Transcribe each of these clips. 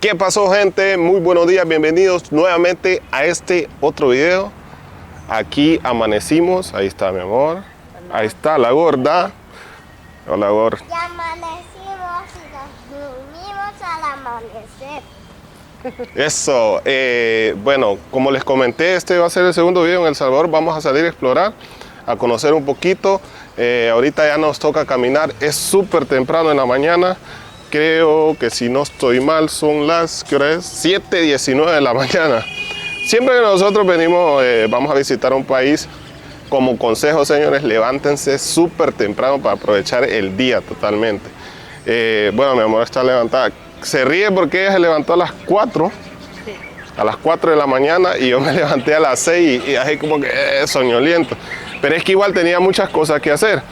¿Qué pasó, gente? Muy buenos días, bienvenidos nuevamente a este otro video. Aquí amanecimos, ahí está mi amor, ahí está la gorda. Hola, gorda. Ya amanecimos y nos dormimos al amanecer. Eso, bueno, como les comenté, este va a ser el segundo video en El Salvador. Vamos a salir a explorar, a conocer un poquito. Ahorita ya nos toca caminar, es súper temprano en la mañana. Creo que si no estoy mal son las, ¿qué hora es? 7:19 de la mañana. Siempre que nosotros venimos, vamos a visitar un país, como consejo, señores, levántense súper temprano para aprovechar el día totalmente. Bueno, mi amor está levantada. Se ríe porque ella se levantó a las 4. Sí. A las 4 de la mañana y yo me levanté a las 6 y así como que soñoliento. Pero es que igual tenía muchas cosas que hacer.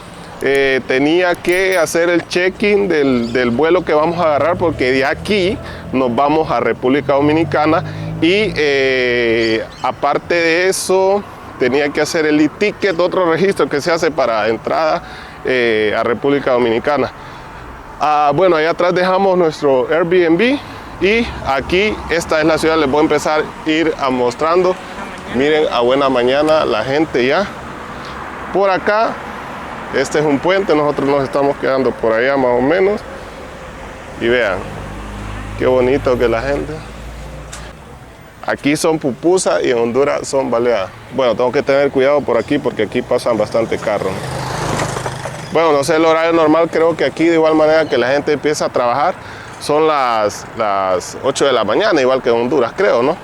Tenía que hacer el check-in del vuelo que vamos a agarrar, porque de aquí nos vamos a República Dominicana y aparte de eso tenía que hacer el e-ticket, otro registro que se hace para entrada a República Dominicana. Bueno, allá atrás dejamos nuestro Airbnb y aquí esta es la ciudad. Les voy a empezar a ir mostrando. Miren, a buena mañana la gente ya por acá. Este es un puente, nosotros nos estamos quedando por allá más o menos. Y vean, qué bonito que la gente. Aquí son pupusas y en Honduras son baleadas. Bueno, tengo que tener cuidado por aquí porque aquí pasan bastante carros. Bueno, no sé el horario normal, creo que aquí de igual manera que la gente empieza a trabajar, son las 8 de la mañana, igual que en Honduras, creo, ¿no?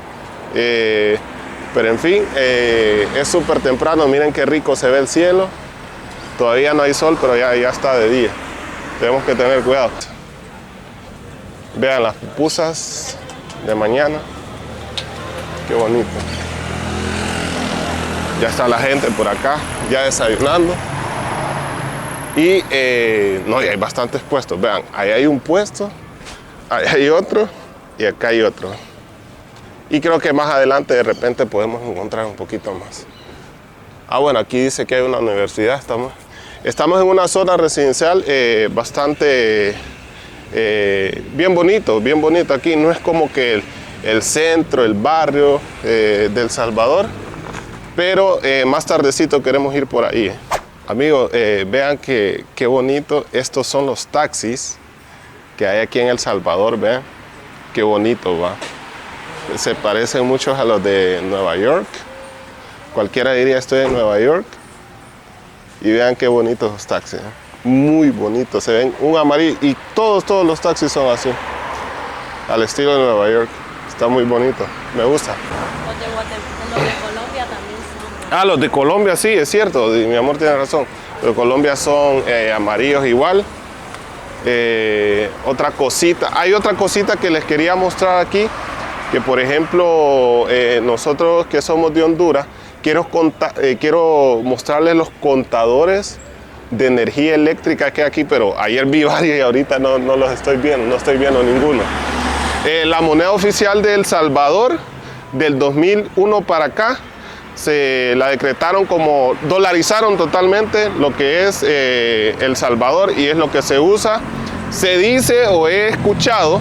Pero en fin, es súper temprano, miren qué rico se ve el cielo. Todavía no hay sol, pero ya está de día. Tenemos que tener cuidado. Vean las pupusas de mañana. Qué bonito. Ya está la gente por acá, ya desayunando. Y no, y hay bastantes puestos. Vean, ahí hay un puesto, ahí hay otro y acá hay otro. Y creo que más adelante de repente podemos encontrar un poquito más. Bueno, aquí dice que hay una universidad. Estamos en una zona residencial bastante bien bonito aquí. No es como que el centro, el barrio de El Salvador, pero más tardecito queremos ir por ahí. Amigos, vean qué bonito. Estos son los taxis que hay aquí en El Salvador. Vean qué bonito va. Se parecen mucho a los de Nueva York. Cualquiera diría estoy en Nueva York. Y vean qué bonitos los taxis, muy bonitos, se ven un amarillo y todos los taxis son así, al estilo de Nueva York. Está muy bonito, me gusta. Los de Colombia también son. Los de Colombia sí, es cierto, mi amor tiene razón. Los de Colombia son amarillos igual. Otra cosita, hay otra cosita que les quería mostrar aquí, que por ejemplo nosotros que somos de Honduras, quiero mostrarles los contadores de energía eléctrica que hay aquí, pero ayer vi varios y ahorita no los estoy viendo, no estoy viendo ninguno. La moneda oficial de El Salvador del 2001 para acá se la decretaron como, dolarizaron totalmente lo que es El Salvador y es lo que se usa. Se dice o he escuchado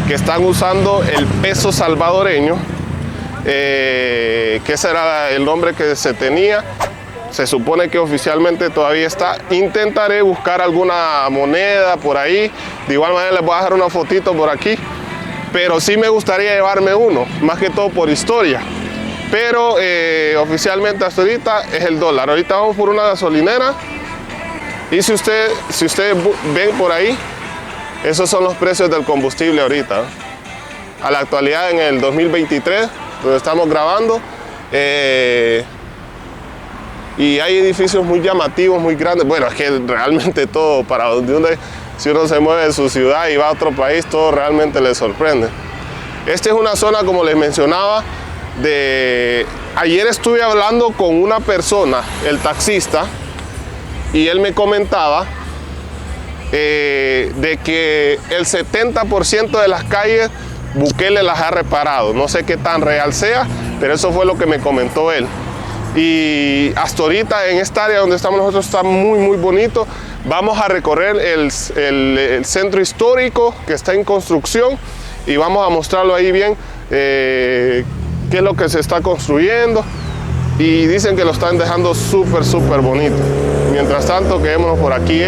que están usando el peso salvadoreño. Que ese era el nombre que se tenía. Se supone que oficialmente todavía está. Intentaré buscar alguna moneda por ahí. De igual manera les voy a dejar una fotito por aquí. Pero sí me gustaría llevarme uno, más que todo por historia. Pero oficialmente hasta ahorita es el dólar. Ahorita vamos por una gasolinera. Y si ustedes ven por ahí, esos son los precios del combustible ahorita. A la actualidad en el 2023. Donde estamos grabando y hay edificios muy llamativos, muy grandes. Bueno, es que realmente todo, si uno se mueve de su ciudad y va a otro país, todo realmente le sorprende. Esta es una zona, como les mencionaba, ayer estuve hablando con una persona, el taxista, y él me comentaba de que el 70% de las calles Bukele las ha reparado. No sé qué tan real sea, pero eso fue lo que me comentó él. Y hasta ahorita en esta área donde estamos nosotros está muy bonito. Vamos a recorrer el centro histórico que está en construcción y vamos a mostrarlo ahí bien, qué es lo que se está construyendo. Y dicen que lo están dejando súper bonito. Mientras tanto, quedémonos por aquí.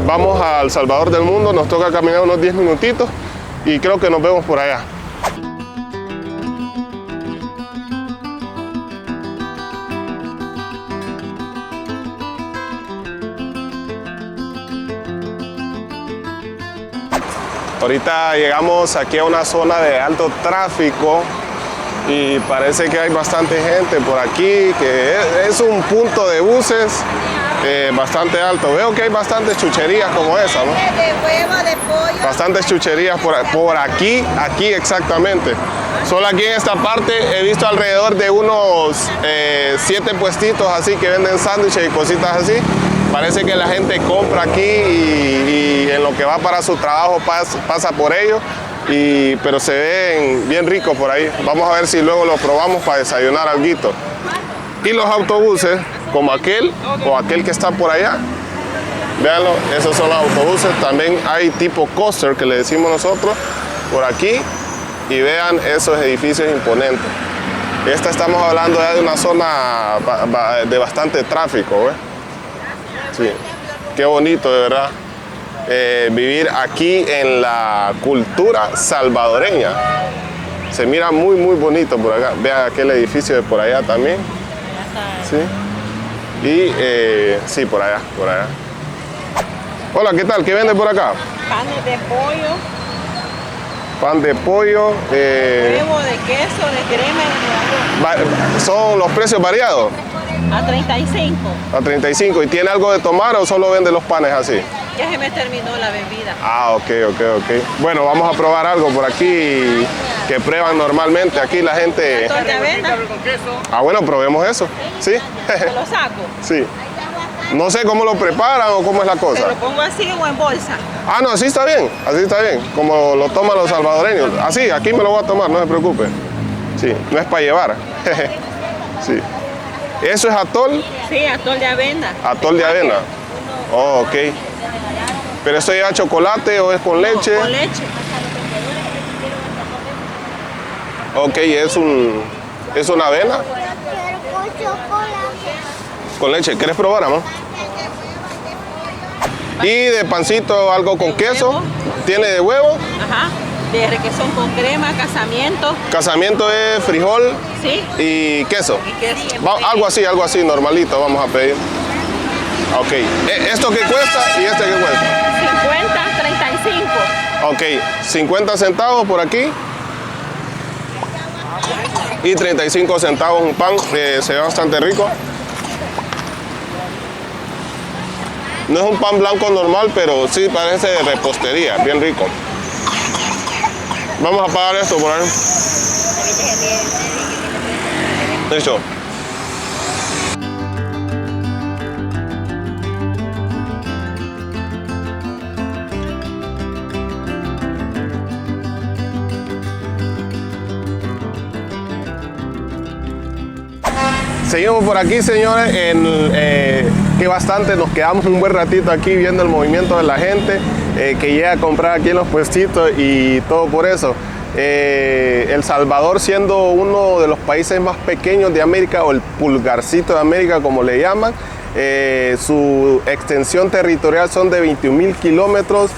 Vamos al Salvador del Mundo, nos toca caminar unos 10 minutitos y creo que nos vemos por allá. Ahorita llegamos aquí a una zona de alto tráfico y parece que hay bastante gente por aquí, que es un punto de buses bastante alto. Veo que hay bastantes chucherías como esa, ¿no? De huevo, de pollo. Bastantes chucherías por aquí exactamente. Solo aquí en esta parte he visto alrededor de unos 7 puestitos así que venden sándwiches y cositas así. Parece que la gente compra aquí y en lo que va para su trabajo pasa por ellos, pero se ven bien ricos por ahí. Vamos a ver si luego lo probamos para desayunar alguito. Y los autobuses, como aquel o aquel que está por allá, véanlo, esos son los autobuses. También hay tipo coaster que le decimos nosotros por aquí y vean esos edificios imponentes. Estamos hablando ya de una zona de bastante tráfico, ¿ves? Sí, qué bonito de verdad vivir aquí en la cultura salvadoreña. Se mira muy bonito por acá. Vean aquel edificio de por allá también. Sí. Y sí, por allá. Hola, ¿qué tal? ¿Qué vende por acá? Panes de pollo, Pan de pollo. huevo, de queso, de crema y de arroz. ¿Son los precios variados? A 35. A 35. ¿Y tiene algo de tomar o solo vende los panes así? Ya se me terminó la bebida. Ah, ok. Bueno, vamos a probar algo por aquí que prueban normalmente. Aquí la gente... Atol de avena, Ah, bueno, probemos eso. ¿Sí? te lo saco. Sí. No sé cómo lo preparan o cómo es la Te cosa. lo pongo así o en bolsa. Ah, no, así está bien. Como lo toman los salvadoreños. Así, aquí me lo voy a tomar, no se preocupe. Sí, no es para llevar. Sí. ¿Eso es atol? Sí, atol de avena. Atol de avena. Oh, ok. ¿Pero esto lleva chocolate o es con leche? Con leche. Ok, es una avena Quiero con chocolate. con leche. ¿Quieres probar, amor? Y de pancito algo con De queso. huevo. ¿Tiene de huevo? Ajá. De requesón con crema, casamiento. Casamiento es frijol Sí. y queso. Y queso. Algo así, normalito vamos a pedir. Ok. ¿Esto qué cuesta y este qué cuesta? 50, 35. Ok, 50 centavos por aquí. Y 35 centavos un pan, se ve bastante rico. No es un pan blanco normal, pero sí parece de repostería, bien rico. Vamos a pagar esto por ahí. Listo. Seguimos por aquí, señores, que bastante nos quedamos un buen ratito aquí viendo el movimiento de la gente que llega a comprar aquí en los puestitos y todo por eso. El Salvador, siendo uno de los países más pequeños de América, o el pulgarcito de América como le llaman, su extensión territorial son de 21.000 kilómetros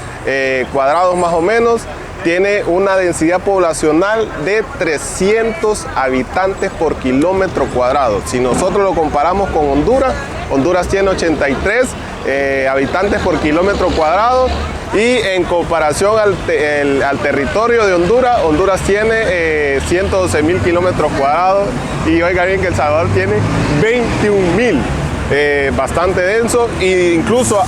cuadrados más o menos. Tiene una densidad poblacional de 300 habitantes por kilómetro cuadrado. Si nosotros lo comparamos con Honduras, Honduras tiene 83 habitantes por kilómetro cuadrado. Y en comparación al territorio de Honduras, Honduras tiene 112.000 kilómetros cuadrados. Y oiga bien que El Salvador tiene 21.000. Bastante denso, e incluso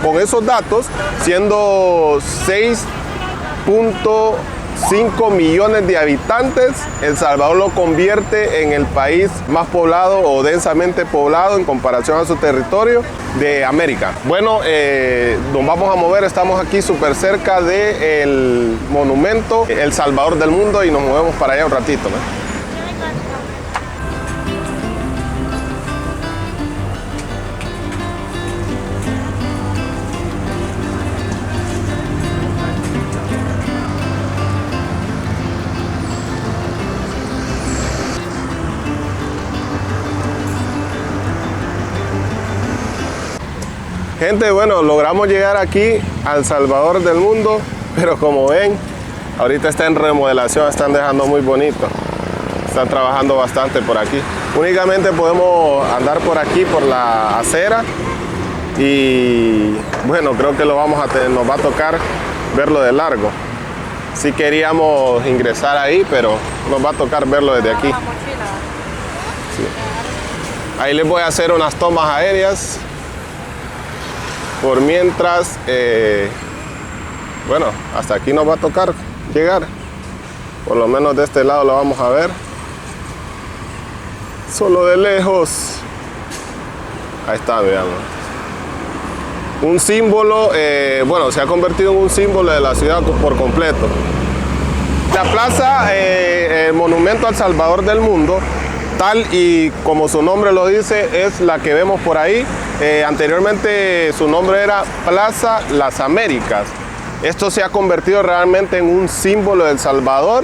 con esos datos, siendo 6.5 millones de habitantes, El Salvador lo convierte en el país más poblado o densamente poblado en comparación a su territorio de América. Bueno, nos vamos a mover, estamos aquí súper cerca del monumento El Salvador del Mundo y nos movemos para allá un ratito, ¿no? Gente, bueno, logramos llegar aquí al Salvador del mundo, pero como ven, ahorita está en remodelación, están dejando muy bonito. Están trabajando bastante por aquí. Únicamente podemos andar por aquí, por la acera. Y bueno, creo que nos va a tocar verlo de largo. Sí queríamos ingresar ahí, pero nos va a tocar verlo desde aquí. Sí. Ahí les voy a hacer unas tomas aéreas. Por mientras, bueno, hasta aquí nos va a tocar llegar. Por lo menos de este lado lo vamos a ver. Solo de lejos. Ahí está, veamos. Un símbolo, bueno, se ha convertido en un símbolo de la ciudad por completo. La plaza, el monumento al Salvador del mundo, tal y como su nombre lo dice, es la que vemos por ahí. Anteriormente su nombre era Plaza Las Américas. Esto se ha convertido realmente en un símbolo del Salvador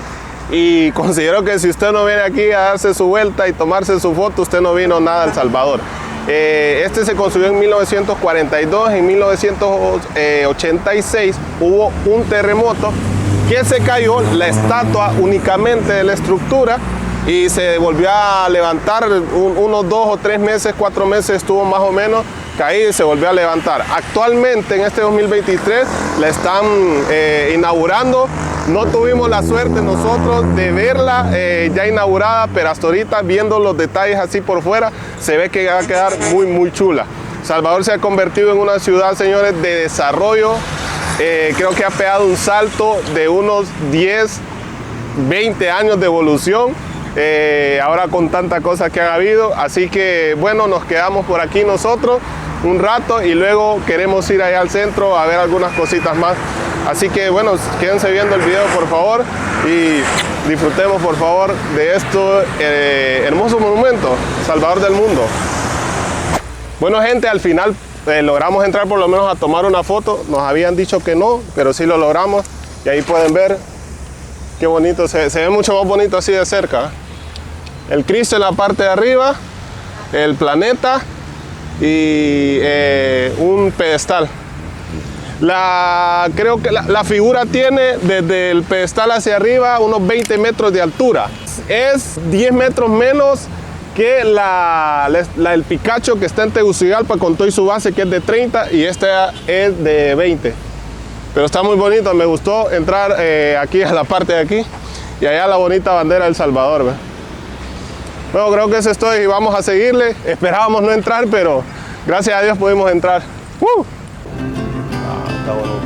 y considero que si usted no viene aquí a darse su vuelta y tomarse su foto, usted no vino nada al Salvador. Este se construyó en 1942, en 1986 hubo un terremoto que se cayó la estatua únicamente de la estructura y se volvió a levantar unos 2 o 3 meses, 4 meses estuvo más o menos caída y se volvió a levantar. Actualmente en este 2023 la están inaugurando. No tuvimos la suerte nosotros de verla ya inaugurada, pero hasta ahorita viendo los detalles así por fuera se ve que va a quedar muy chula. Salvador se ha convertido en una ciudad, señores, de desarrollo. Creo que ha pegado un salto de unos 10, 20 años de evolución. Ahora con tanta cosa que ha habido, así que bueno, nos quedamos por aquí nosotros un rato y luego queremos ir allá al centro a ver algunas cositas más. Así que bueno, quédense viendo el video por favor y disfrutemos por favor de este hermoso monumento, Salvador del mundo. Bueno gente, al final logramos entrar por lo menos a tomar una foto. Nos habían dicho que no, pero sí lo logramos y ahí pueden ver qué bonito, se ve mucho más bonito así de cerca. El Cristo en la parte de arriba, el planeta y un pedestal. Creo que la figura tiene desde el pedestal hacia arriba unos 20 metros de altura. Es 10 metros menos que el Picacho que está en Tegucigalpa con todo y su base que es de 30 y esta es de 20. Pero está muy bonito, me gustó entrar aquí a la parte de aquí y allá la bonita bandera del Salvador. ¿Ve? Bueno, creo que eso es todo y vamos a seguirle. Esperábamos no entrar, pero gracias a Dios pudimos entrar. Está bonita.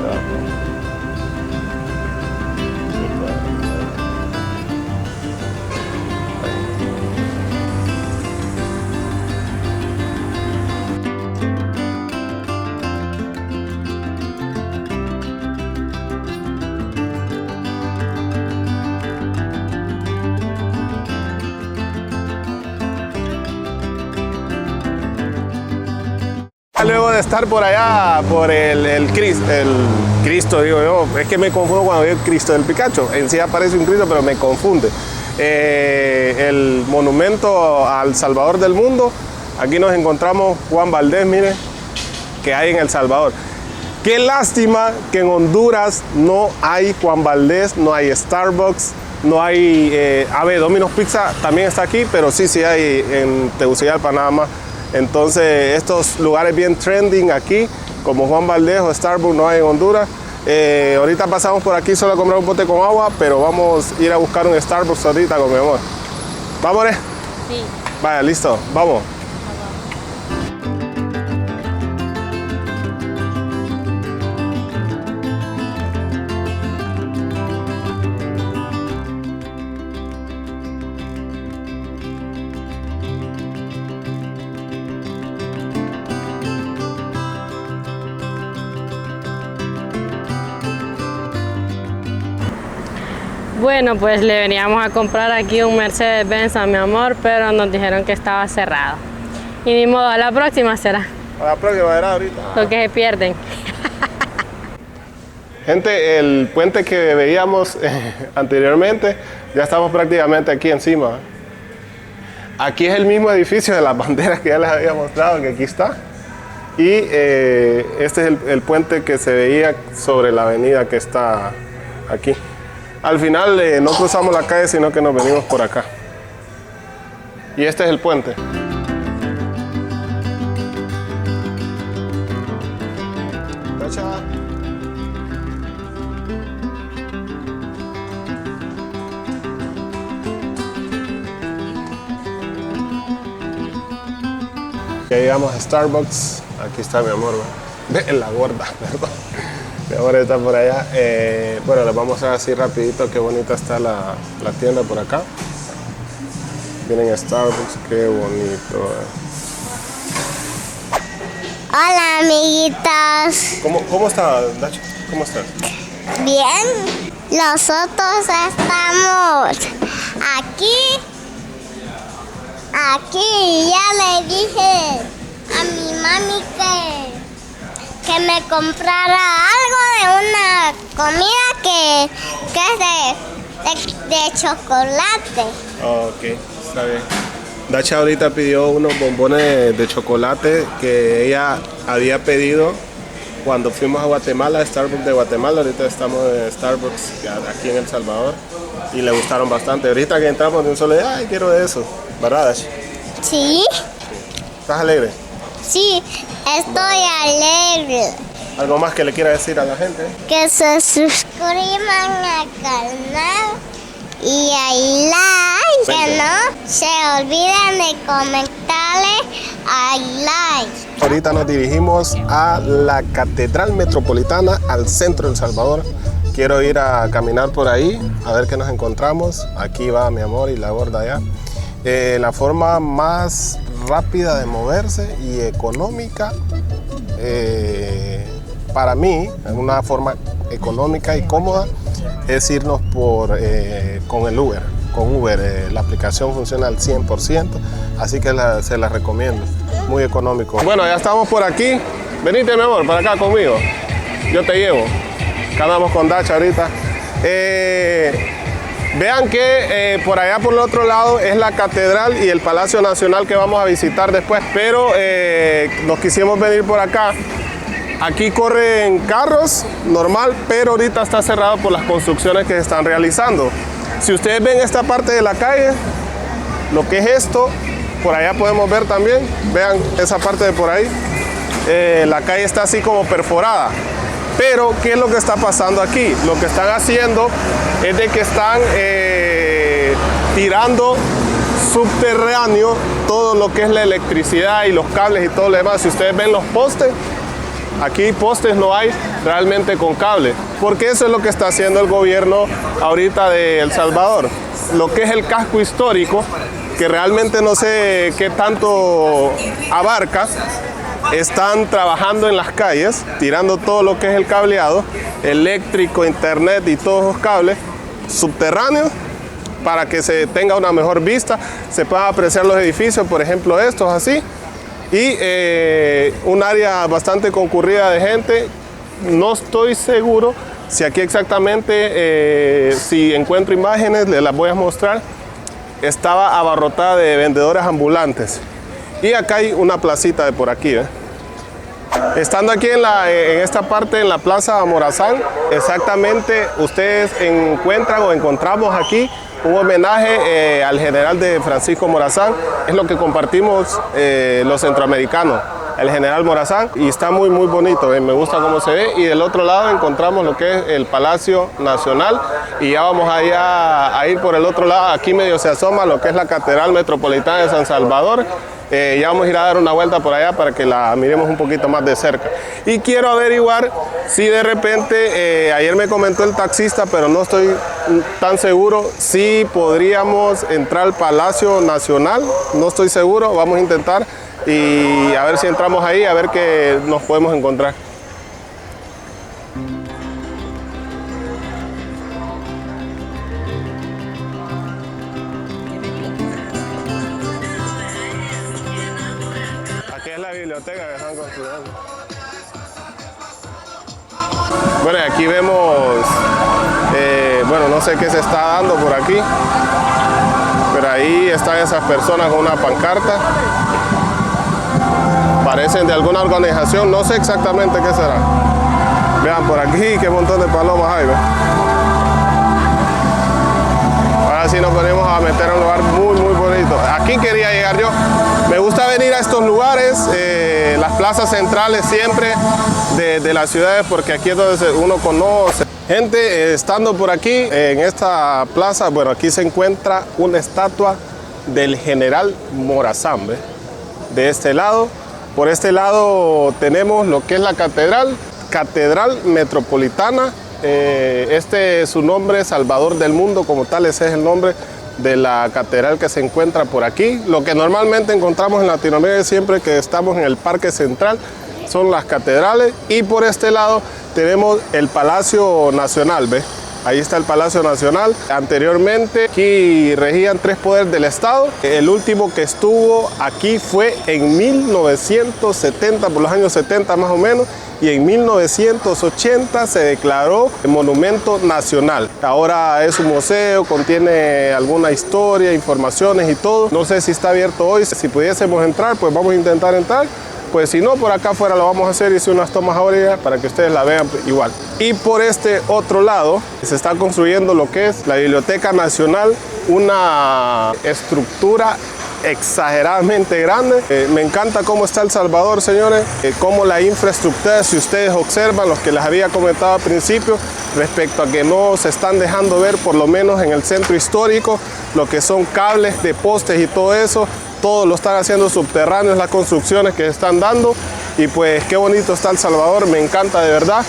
Luego de estar por allá, por el Cristo, digo yo, es que me confundo cuando veo el Cristo del Picacho, en sí aparece un Cristo, pero me confunde. El monumento al Salvador del mundo, aquí nos encontramos Juan Valdez, mire, que hay en El Salvador. Qué lástima que en Honduras no hay Juan Valdez, no hay Starbucks, no hay, Domino's Pizza también está aquí, pero sí hay en Tegucigalpa nada más. Entonces estos lugares bien trending aquí, como Juan Valdez o Starbucks, no hay en Honduras. Ahorita pasamos por aquí solo a comprar un bote con agua, pero vamos a ir a buscar un Starbucks ahorita con mi amor. ¿Vamos, Sí. Vaya, listo, vamos. Bueno, pues le veníamos a comprar aquí un Mercedes-Benz a mi amor, pero nos dijeron que estaba cerrado. Y ni modo, a la próxima será. A la próxima era ahorita. Lo que se pierden. Gente, el puente que veíamos anteriormente, ya estamos prácticamente aquí encima. Aquí es el mismo edificio de las banderas que ya les había mostrado, que aquí está. Y este es el puente que se veía sobre la avenida que está aquí. Al final no cruzamos la calle, sino que nos venimos por acá. Y este es el puente. Ya llegamos a Starbucks. Aquí está mi amor. Ve la gorda, perdón. Mi amor está por allá. Bueno, les vamos a ver así rapidito qué bonita está la tienda por acá. Vienen a Starbucks, qué bonito. Hola, amiguitos. ¿Cómo está, Dacha? ¿Cómo estás? Bien. Nosotros estamos aquí. Aquí ya le dije a mi mami que me comprara algo de una comida que es de chocolate. Ok, está bien. Dacha ahorita pidió unos bombones de chocolate que ella había pedido cuando fuimos a Guatemala, a Starbucks de Guatemala. Ahorita estamos en Starbucks aquí en El Salvador y le gustaron bastante. Ahorita que entramos de un solo día, ay, quiero de eso. ¿Verdad, Dacha? ¿Sí? ¿Estás alegre? Sí, estoy alegre. ¿Algo más que le quiera decir a la gente? Que se suscriban al canal y al like. Que no se olviden de comentarle al like. Ahorita nos dirigimos a la Catedral Metropolitana, al centro de El Salvador. Quiero ir a caminar por ahí, a ver qué nos encontramos. Aquí va mi amor y la gorda allá. La forma más rápida de moverse y económica, para mí, una forma económica y cómoda, es irnos con el Uber. Con Uber, la aplicación funciona al 100%, así que se la recomiendo. Muy económico. Bueno, ya estamos por aquí. Venite, mi amor, para acá conmigo. Yo te llevo. Acá andamos con Dacha ahorita. Vean que por allá por el otro lado es la catedral y el Palacio Nacional que vamos a visitar después, pero nos quisimos venir por acá. Aquí corren carros normal, pero ahorita está cerrado por las construcciones que se están realizando. Si ustedes ven esta parte de la calle, lo que es esto, por allá podemos ver también, vean esa parte de por ahí, la calle está así como perforada. Pero, ¿qué es lo que está pasando aquí? Lo que están haciendo es de que están tirando subterráneo todo lo que es la electricidad y los cables y todo lo demás. Si ustedes ven los postes, aquí postes no hay realmente con cable, porque eso es lo que está haciendo el gobierno ahorita de El Salvador. Lo que es el casco histórico, que realmente no sé qué tanto abarca, están trabajando en las calles, tirando todo lo que es el cableado, eléctrico, internet y todos los cables subterráneos para que se tenga una mejor vista, se puedan apreciar los edificios, por ejemplo estos así, y un área bastante concurrida de gente. No estoy seguro si aquí exactamente, si encuentro imágenes, les las voy a mostrar. Estaba abarrotada de vendedores ambulantes. Y acá hay una placita de por aquí, ¿eh? Estando aquí en esta parte, en la Plaza Morazán, exactamente ustedes encontramos aquí un homenaje al general de Francisco Morazán. Es lo que compartimos los centroamericanos, el general Morazán, y está muy muy bonito, me gusta cómo se ve. Y del otro lado encontramos lo que es el Palacio Nacional, y ya vamos allá a ir por el otro lado. Aquí medio se asoma lo que es la Catedral Metropolitana de San Salvador. Ya vamos a ir a dar una vuelta por allá para que la miremos un poquito más de cerca. Y quiero averiguar si de repente, ayer me comentó el taxista, pero no estoy tan seguro, si podríamos entrar al Palacio Nacional. No estoy seguro, vamos a intentar y a ver si entramos ahí, a ver qué nos podemos encontrar. Biblioteca que están construyendo. Bueno, y aquí vemos, bueno, no sé qué se está dando por aquí, pero ahí están esas personas con una pancarta parecen de alguna organización, no sé exactamente qué será. Vean por aquí qué montón de palomas hay, ¿ves? Ahora sí nos venimos a meter a un lugar muy bonito. Aquí quería llegar yo. Me gusta venir a estos lugares, las plazas centrales siempre de las ciudades, porque aquí es donde uno conoce. Gente, estando por aquí en esta plaza, bueno, aquí se encuentra una estatua del general Morazán, ¿ves? De este lado. Por este lado tenemos lo que es la Catedral Metropolitana. Su nombre es Salvador del Mundo, como tal, ese es el nombre de la catedral que se encuentra por aquí. Lo que normalmente encontramos en Latinoamérica siempre que estamos en el Parque Central son las catedrales, y por este lado tenemos el Palacio Nacional, ¿ves? Ahí está el Palacio Nacional. Anteriormente aquí regían 3 poderes del Estado. El último que estuvo aquí fue en 1970, por los años 70 más o menos, y en 1980 se declaró monumento nacional. Ahora es un museo, contiene alguna historia, informaciones y todo. No sé si está abierto hoy. Si pudiésemos entrar, pues vamos a intentar entrar. Pues si no, por acá afuera lo vamos a hacer, hice unas tomas ahora para que ustedes la vean igual. Y por este otro lado se está construyendo lo que es la Biblioteca Nacional, una estructura exageradamente grande. Me encanta cómo está El Salvador, señores, cómo la infraestructura, si ustedes observan, los que les había comentado al principio, respecto a que no se están dejando ver, por lo menos en el centro histórico, lo que son cables de postes y todo eso. Todo lo están haciendo subterráneos, las construcciones que están dando, y pues qué bonito está El Salvador, me encanta de verdad.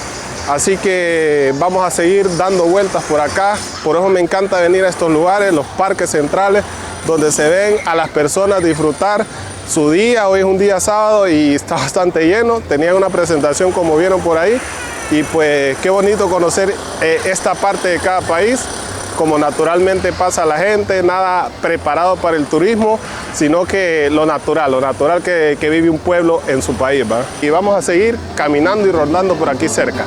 Así que vamos a seguir dando vueltas por acá. Por eso me encanta venir a estos lugares, los parques centrales, donde se ven a las personas disfrutar su día. Hoy es un día sábado y está bastante lleno. Tenían una presentación, como vieron por ahí, y pues qué bonito conocer esta parte de cada país, como naturalmente pasa la gente, nada preparado para el turismo, sino que lo natural que vive un pueblo en su país, ¿va? Y vamos a seguir caminando y rondando por aquí cerca.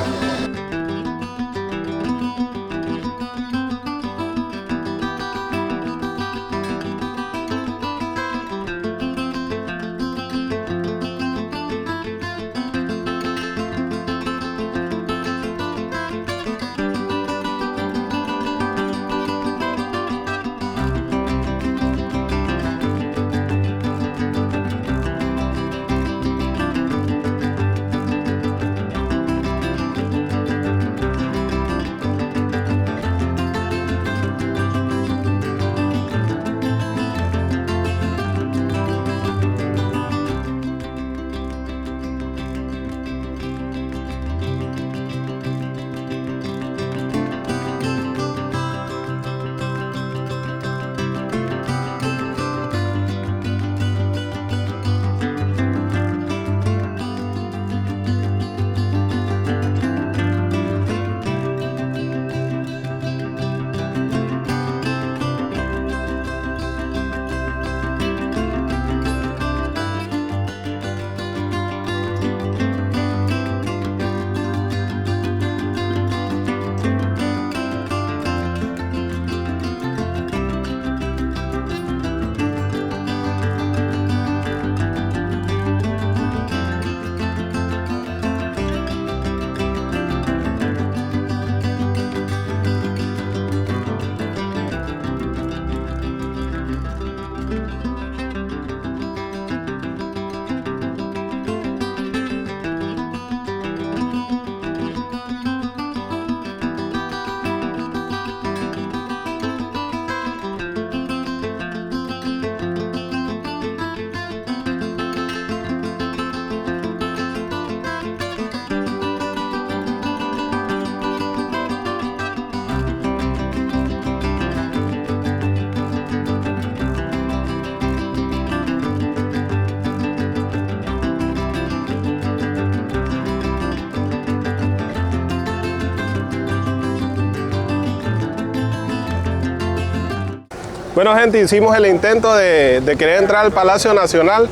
Bueno, gente, hicimos el intento de querer entrar al Palacio Nacional,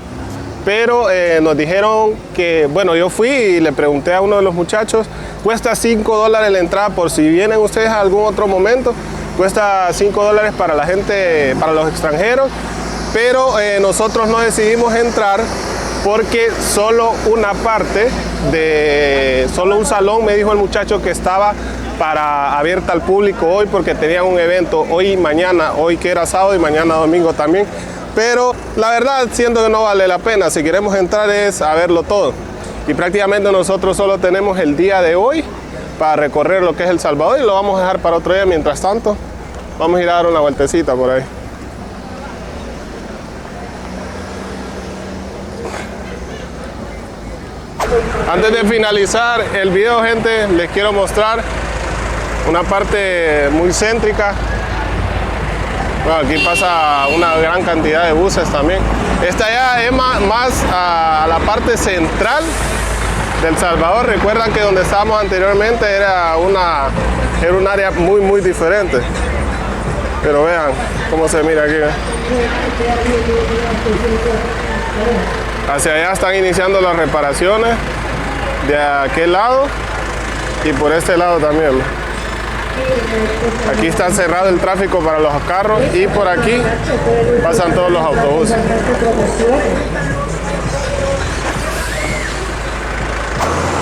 pero nos dijeron que, bueno, yo fui y le pregunté a uno de los muchachos, cuesta $5 la entrada, por si vienen ustedes a algún otro momento, cuesta $5 para la gente, para los extranjeros, pero nosotros no decidimos entrar porque solo una parte solo un salón, me dijo el muchacho, que estaba para abierta al público hoy porque tenían un evento hoy y mañana, hoy que era sábado y mañana domingo también. Pero la verdad, siento que no vale la pena, si queremos entrar es a verlo todo. Y prácticamente nosotros solo tenemos el día de hoy para recorrer lo que es El Salvador y lo vamos a dejar para otro día. Mientras tanto, vamos a ir a dar una vueltecita por ahí. Antes de finalizar el video, gente, les quiero mostrar una parte muy céntrica. Bueno, aquí pasa una gran cantidad de buses también. Esta ya es más a la parte central del Salvador. Recuerdan que donde estábamos anteriormente era un área muy diferente. Pero vean cómo se mira aquí. Hacia allá están iniciando las reparaciones de aquel lado y por este lado también. Aquí está cerrado el tráfico para los carros y por aquí pasan todos los autobuses.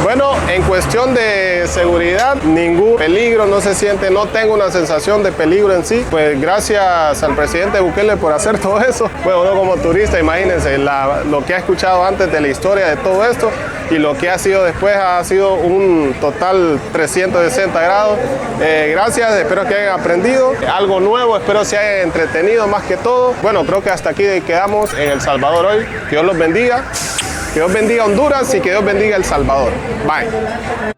Bueno, en cuestión de seguridad, ningún peligro, no se siente, no tengo una sensación de peligro en sí. Pues gracias al presidente Bukele por hacer todo eso. Bueno, uno como turista, imagínense lo que ha escuchado antes de la historia de todo esto y lo que ha sido después ha sido un total 360 grados. Gracias, espero que hayan aprendido algo nuevo, espero se hayan entretenido más que todo. Bueno, creo que hasta aquí quedamos en El Salvador hoy. Que Dios los bendiga. Que Dios bendiga Honduras y que Dios bendiga El Salvador. Bye.